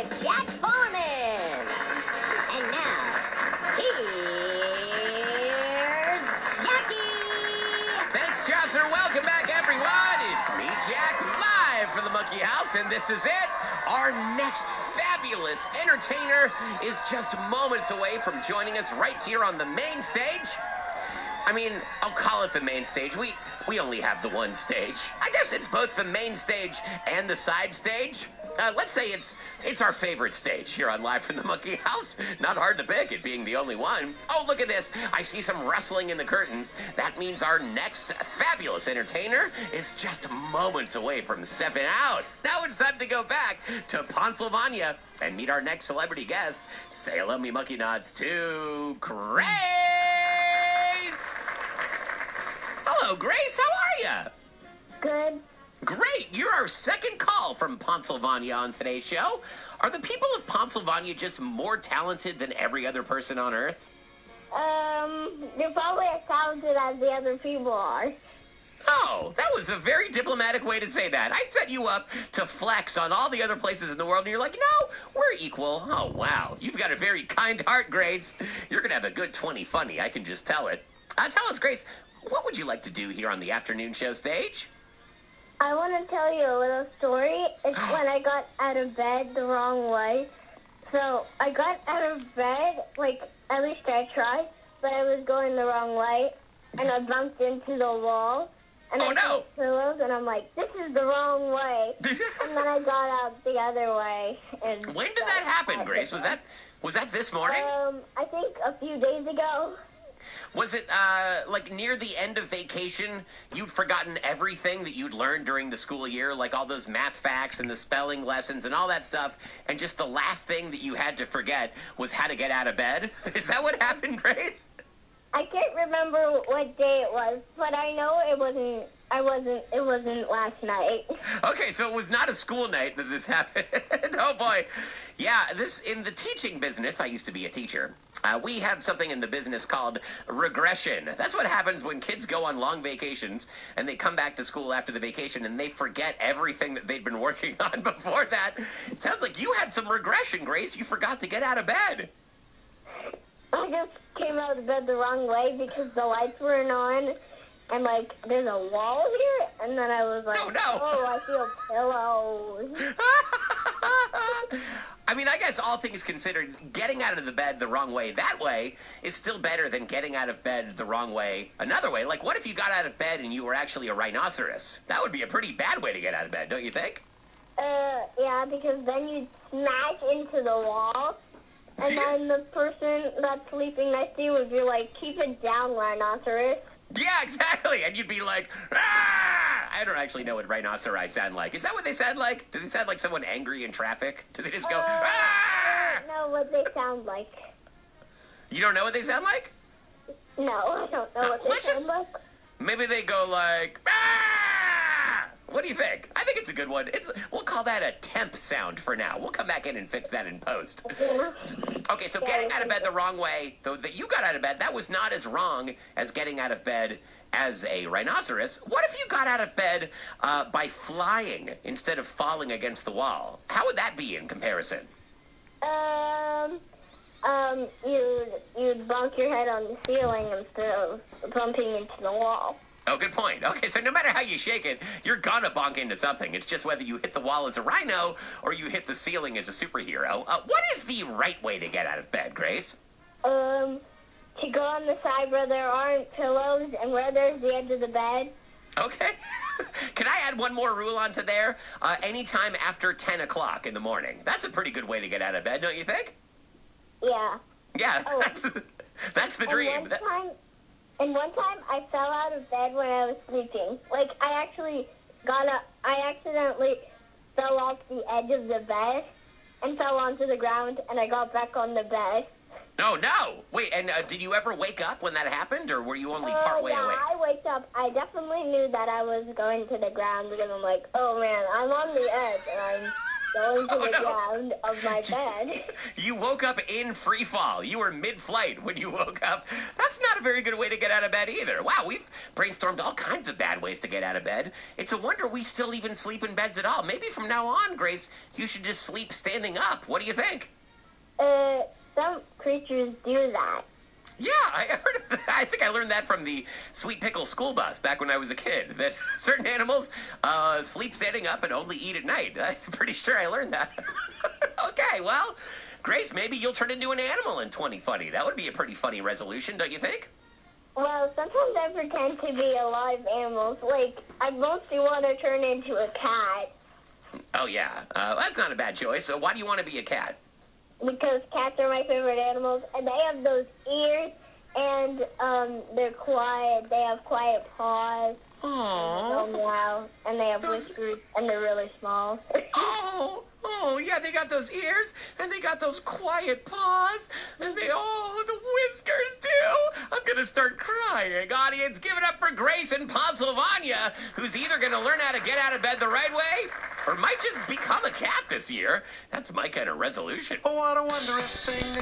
with Jack pulling in. And now, here's Jackie. Thanks, Chaucer. Welcome back, everyone. It's me, Jack, live from the Monkey House, and this is it. Our next fabulous entertainer is just moments away from joining us right here on the main stage. I mean, I'll call it the main stage. We only have the one stage. I guess it's both the main stage and the side stage. Let's say it's our favorite stage here on Live from the Monkey House. Not hard to pick, it being the only one. Oh, look at this. I see some rustling in the curtains. That means our next fabulous entertainer is just moments away from stepping out. Now it's time to go back to Pennsylvania and meet our next celebrity guest. Say hello, me monkey nods, to Grace. Hello, Grace. How are you? Good. Great. You're our second call from Pennsylvania on today's show. Are the people of Pennsylvania just more talented than every other person on Earth? They're probably as talented as the other people are. Oh, that was a very diplomatic way to say that. I set you up to flex on all the other places in the world, and you're like, no, we're equal. Oh, wow. You've got a very kind heart, Grace. You're going to have a good 20 funny, I can just tell it. Tell us, Grace, what would you like to do here on the afternoon show stage? I want to tell you a little story. It's when I got out of bed the wrong way. So I got out of bed, like, at least I tried, but I was going the wrong way, and I bumped into the wall. And I no. hit pillows, and I'm like, this is the wrong way. And then I got out the other way. And when did that happen, Grace? Was that this morning? I think a few days ago. Was it, like, near the end of vacation, you'd forgotten everything that you'd learned during the school year, like all those math facts and the spelling lessons and all that stuff, and just the last thing that you had to forget was how to get out of bed? Is that what happened, Grace? I can't remember what day it was, but I know it wasn't last night. Okay, so it was not a school night that this happened. Oh, boy. Yeah, in the teaching business, I used to be a teacher. We have something in the business called regression. That's what happens when kids go on long vacations and they come back to school after the vacation and they forget everything that they'd been working on before that. It sounds like you had some regression, Grace. You forgot to get out of bed. I just came out of bed the wrong way because the lights weren't on, and, like, there's a wall here, and then I was like, oh, no. I feel pillows. I mean, I guess all things considered, getting out of the bed the wrong way that way is still better than getting out of bed the wrong way another way. Like, what if you got out of bed and you were actually a rhinoceros? That would be a pretty bad way to get out of bed, don't you think? Yeah, because then you'd smash into the wall. And then the person that's sleeping next to you would be like, keep it down, rhinoceros. Yeah, exactly. And you'd be like, ah! I don't actually know what rhinoceri sound like. Is that what they sound like? Do they sound like someone angry in traffic? Do they just go, ah? I don't know what they sound like. You don't know what they sound like? No, I don't know what they sound like. Maybe they go like, ah! What do you think? I think it's a good one. We'll call that a temp sound for now. We'll come back in and fix that in post. Okay, so getting out of bed the wrong way, though that you got out of bed, that was not as wrong as getting out of bed as a rhinoceros. What if you got out of bed by flying instead of falling against the wall? How would that be in comparison? You'd bonk your head on the ceiling instead of bumping into the wall. Oh, good point. Okay, so no matter how you shake it, you're gonna bonk into something. It's just whether you hit the wall as a rhino or you hit the ceiling as a superhero. What is the right way to get out of bed, Grace? To go on the side where there aren't pillows and where there's the edge of the bed. Okay. Can I add one more rule onto there? Anytime after 10 o'clock in the morning. That's a pretty good way to get out of bed, don't you think? Yeah. Yeah, that's the dream. And one time I fell out of bed when I was sleeping. Like, I accidentally fell off the edge of the bed and fell onto the ground, and I got back on the bed. Oh, no. Wait, and did you ever wake up when that happened, or were you only part way awake? I waked up. I definitely knew that I was going to the ground because I'm like, oh, man, I'm on the edge, and I'm going to Oh, the no. ground of my bed. You woke up in free fall. You were mid-flight when you woke up. That's not a very good way to get out of bed either. Wow, we've brainstormed all kinds of bad ways to get out of bed. It's a wonder we still even sleep in beds at all. Maybe from now on, Grace, you should just sleep standing up. What do you think? Some creatures do that. Yeah, I heard of that. I think I learned that from the Sweet Pickle school bus back when I was a kid, that certain animals sleep standing up and only eat at night. I'm pretty sure I learned that. Okay, well, Grace, maybe you'll turn into an animal in 2020. That would be a pretty funny resolution, don't you think? Well, sometimes I pretend to be alive animals. Like, I mostly want to turn into a cat. Oh, yeah. That's not a bad choice. So why do you want to be a cat? Because cats are my favorite animals, and they have those ears, and they're quiet. They have quiet paws. Aww. Meow, and they have whiskers, and they're really small. Oh, yeah, they got those ears, and they got those quiet paws, and the whiskers, too. I'm going to start crying. Audience, give it up for Grace in Pennsylvania, who's either going to learn how to get out of bed the right way, or might just become a cat this year. That's my kind of resolution. Oh, what a wondrous thing.